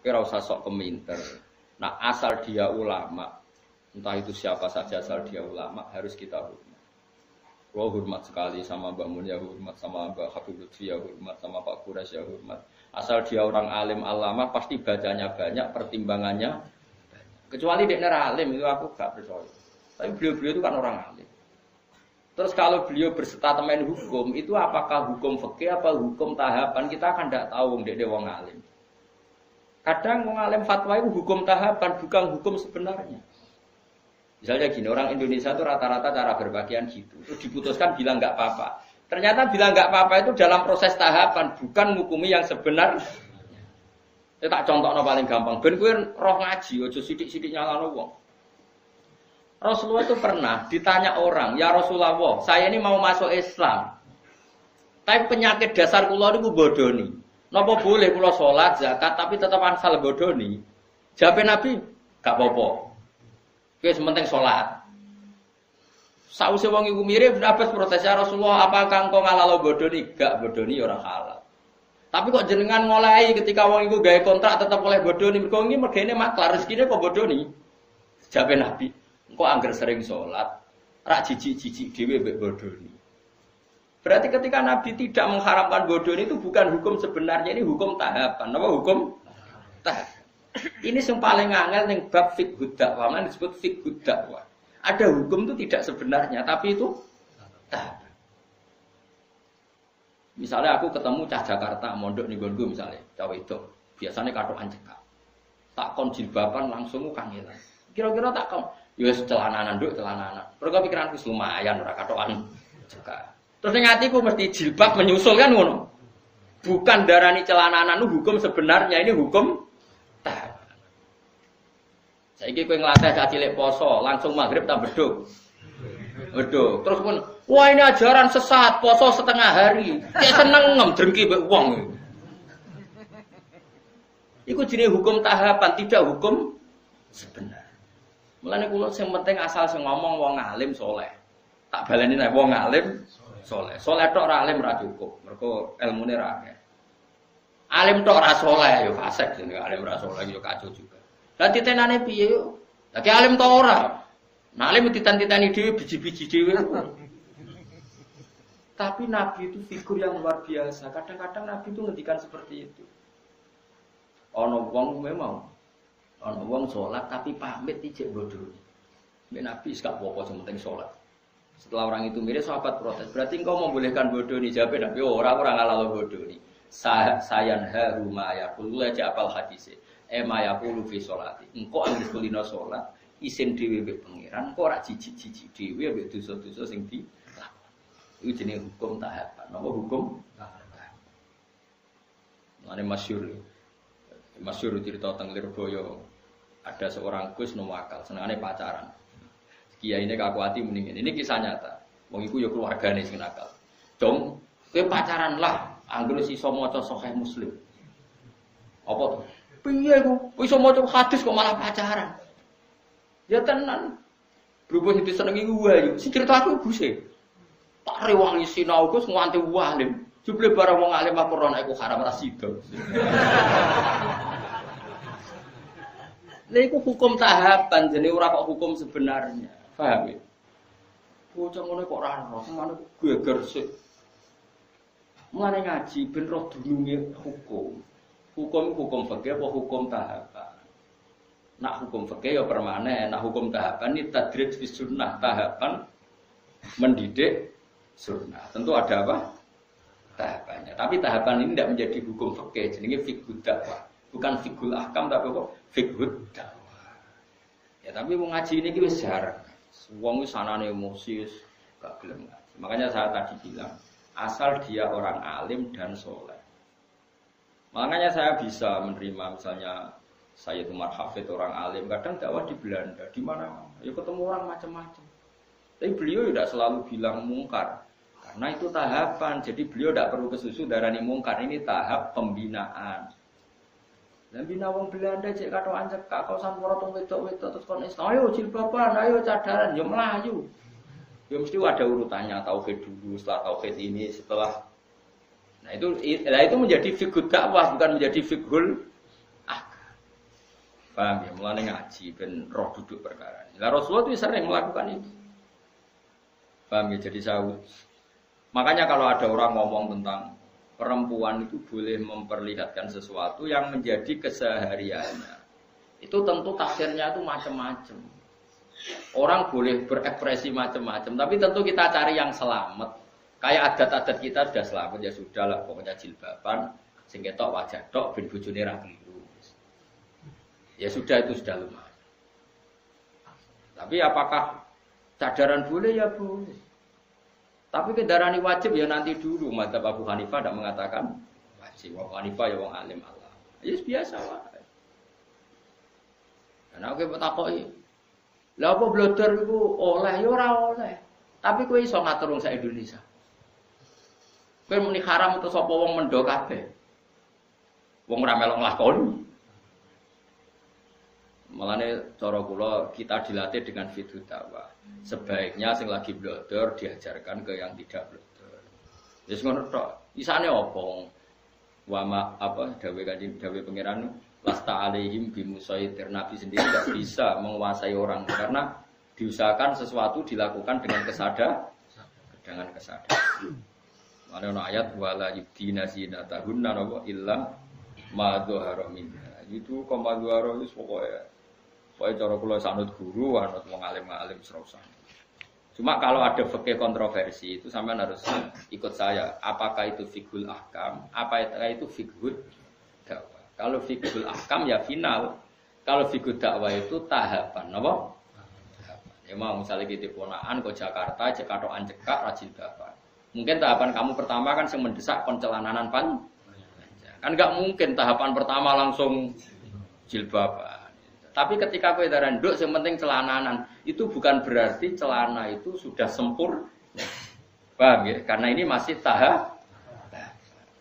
Kira usah sok keminter. Nah, asal dia ulama, entah itu siapa saja asal dia ulama harus kita hormat. Gua hormat sekali sama Mbak Mun ya hormat, sama Mbak Habib Lutfi ya hormat, sama Pak Quraisy ya hormat. Asal dia orang alim alama pasti bacanya banyak, pertimbangannya banyak. Kecuali dia alim itu aku gak percaya. Tapi beliau-beliau itu kan orang alim. Terus kalau beliau berstatement hukum itu apakah hukum fikih apa hukum tahapan kita kan tidak tahu dia wong alim. Kadang wong alim fatwa itu hukum tahapan bukan hukum sebenarnya. Misalnya gini, orang Indonesia itu rata-rata cara berpakaian gitu. Terus diputuskan bilang nggak apa-apa. Ternyata bilang nggak apa-apa itu dalam proses tahapan, bukan ngukumi yang sebenar. Saya tak contohnya paling gampang. Ben kowe roh ngaji, ojo sidik-sidik nyalano wong. Rasulullah itu pernah ditanya orang, ya Rasulullah, saya ini mau masuk Islam. Tapi penyakit dasar kula niku bodoni. Napa boleh kula salat, zakat tapi tetap asal bodoni? Jawab Nabi, gak apa-apa. Wis penting salat. Sause wong iku mirip Abbas protes ya Rasulullah, apakah engkau ngalalo bodoni? Gak bodoni ora halal. Tapi kok jenengan ngolehi ketika wong iku gawe kontrak tetap oleh bodoni, mergo iki mergene maklar rezekine kok bodoni. Jawab Nabi, engko angger sering salat, rak jijik-jijik dhewe mbek bodoni. Berarti ketika Nabi tidak mengharamkan bodoni itu bukan hukum sebenarnya, ini hukum tahapan. Apa hukum tahapan? Ini yang paling angel ning bab fiqh dakwah, mana disebut fiqh dakwah. Ada hukum itu tidak sebenarnya, tapi itu tahapan. Misalnya aku ketemu cah Jakarta, mondok ning nggonku misalnya, cah wedok, biasanya katokan cekak. Tak kon jilbaban langsung kangelan. Kira-kira tak kon, ya celananan nduk, celananan. Mergo pikiranku lumayan ora katokan cekak. Terus ning atiku mesti jilbab menyusul kan ngono. Bukan darani celananan hukum sebenarnya, ini hukum tahapan. Saiki kowe nglatih cah cilik poso, langsung maghrib tak beduk. Beduk. Terus pun, wah ini ajaran sesat, poso setengah hari. Kayak seneng drengki mbek wong. Iku jenenge hukum tahapan, tidak hukum sebenar. Mulane kula sing penting asal sing ngomong wong alim saleh. Tak baleni nek wong alim saleh. Saleh tok ora alim ora cukup. Mergo ilmune ra akeh. Alim tok ora saleh ya fasik jenenge alim ora saleh ya kacau juga. Lah titenane piye yo? Lah ki alim tok ora. Nah alim titan-titani dhewe biji-biji dhewe. Tapi Nabi itu figur yang luar biasa. Kadang-kadang Nabi itu ngendikan seperti itu. Ana wong memang ana wong salat tapi pamit ijek bodoh. Mbek Nabi gak apa-apa sing penting salat. Setelah orang itu mirip sahabat protes. Berarti engkau membolehkan bodoh ni? Jawab Nabi, orang halal bodoh ni. Sayan haru ma yaqulu la ja'al hadise. Ma yaqulu fi sholati. Engkau anggere kulino salat, isin dhewe mbek pangeran, engkau ora jijik-jijik dhewe mbek dosa-dosa sing dilakoni. Iku jenenge hukum tahapan. Napa hukum tahapan? Mane masyhur cerita teng Lirboyo. Ada seorang Gus nemu akal, senengane pacaran. Kiai ini kakuati mendingin. Ini kisah nyata. Wong iku ya keluargane sing nakal. Dong, kowe pacaran lah, anggere iso maca Sahih Muslim. Apa to? Piye iku? Iso maca hadis kok malah pacaran. Ya tenan. Berhubung itu senengi wae. Si cerita aku Guse. Tak rewangi sinau Gus nganti walim. Jebule barang wong alim Al-Qur'an iku haram ra sida. Lha iku hukum tahapan jenenge ora kok hukum sebenarnya. Paham ya? Bocah ngono kok ora roh, ngono geger sik. Mulane ngaji ben roh dununge hukum. Hukum fikih apa hukum tahapan? Nak hukum fikih ya permanen, nak hukum tahapan ini tadrij fi sunnah, tahapan mendidik sunnah. Tentu ada apa? Tahapannya. Tapi tahapan ini tidak menjadi hukum fikih, jenenge fiqhud dakwah. Bukan fiqhul ahkam tapi apa? Fiqhud dakwah. Ya tapi wong ngaji ini ki wis jarang. Wong wis sanane emosi gak gelem ngaji. Makanya saya tadi bilang, asal dia orang alim dan soleh. Makanya saya bisa menerima misalnya saya itu Hafid orang alim, kadang dakwah di Belanda, di mana-mana. Ya ketemu orang macam-macam. Tapi beliau tidak selalu bilang mungkar. Karena itu tahapan, jadi beliau tidak perlu kesusu darani mungkar. Ini tahap pembinaan. Dan bina wong Belanda cek katokan cekak kau sampura tong wedok-wedok terus kon Islam. Ayo jilbaban, ayo cadaran, yo melayu. Ya mesti ada urutannya, tauhid dulu, setelah tauhid ini, setelah. Nah itu menjadi fiqhul dakwah bukan menjadi fiqhul ahkam. Paham ya? Mulane ngaji ben roh duduk perkara. Lah Rasulullah itu sering melakukan itu. Paham ya? Jadi sahut. Makanya kalau ada orang ngomong tentang perempuan itu boleh memperlihatkan sesuatu yang menjadi kesehariannya, itu tentu tafsirnya itu macam-macam. Orang boleh berekspresi macam-macam, tapi tentu kita cari yang selamat. Kayak adat-adat kita sudah selamat ya sudah lah, pokoknya jilbaban, sing ketok wajah tok ben bojone ra kliru. Ya sudah itu sudah lumayan. Tapi apakah cadaran boleh? Ya boleh. Tapi kendaraan wajib ya nanti dulu. Madzhab Abu Hanifah tidak mengatakan wajib. Abu Hanifah ya wong alim Allah. Ya biasa wae. Nah aku takoki, lha apa blodor iku oleh ya ora oleh. Tapi kowe iso ngatur wong sak Indonesia. Kowe muni haram terus sapa wong mendo kabeh. Wong ora melok nglakoni. Malane cara kula kita dilatih dengan fiqh dakwah. Sebaiknya sing lagi blodor diajarkan ke yang tidak blodor. Wis ngono tok. Isane opo? Wama apa dawuh kanjeng dawuh pangeran lasta alaihim bimusaitir. Nabi sendiri tidak bisa menguasai orang karena diusahakan sesuatu dilakukan dengan kesadaran. Mana ono ayat wala yubdina zinatahunna illa ma dzahara minha. Itu koma dzahara itu pokoknya cara kula sanut guru, anut wong alim-alim serausan. Cuma kalau ada fikih kontroversi itu sampean harus ikut saya. Apakah itu fiqhul ahkam? Apakah itu fiqhul dakwah? Kalau fiqhul ahkam ya final. Kalau fiqhul dakwah itu tahapan, apa? Tahapan. Ya mau misalnya kita ponaan ke Jakarta, Jakartaan cekak rajin dakwah. Mungkin tahapan kamu pertama kan yang mendesak pencelananan panjang. Kan enggak mungkin tahapan pertama langsung jilbaban. Tapi ketika kowe daran nduk sing penting celananan, itu bukan berarti celana itu sudah sempurna. Paham ya? Karena ini masih tahap.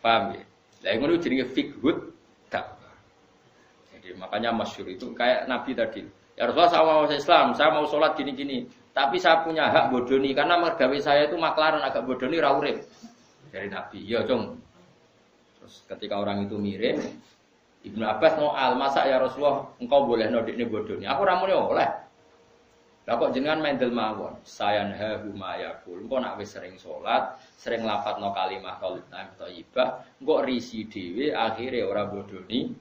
Paham ya? Lah ngono jenenge fiqhud dakwah. Jadi makanya masyhur itu kayak Nabi tadi. Ya Rasulullah saya mau Islam, saya mau sholat gini-gini. Tapi saya punya hak bodoni karena mergawe saya itu maklaran agak bodoni ra urip. Dari Nabi, ya dong. Terus ketika orang itu mirip, Ibnu Abbas ngoal, masa ya Rasulullah engkau boleh nodikne bodoni. Aku ra muni oleh. Lah kok jenengan mendel mawon. Sayanhahu ma yaqul. Engko nak wis sering salat, sering lafadzno kalimah thayyibah, engko risi dhewe akhire ora bodoni.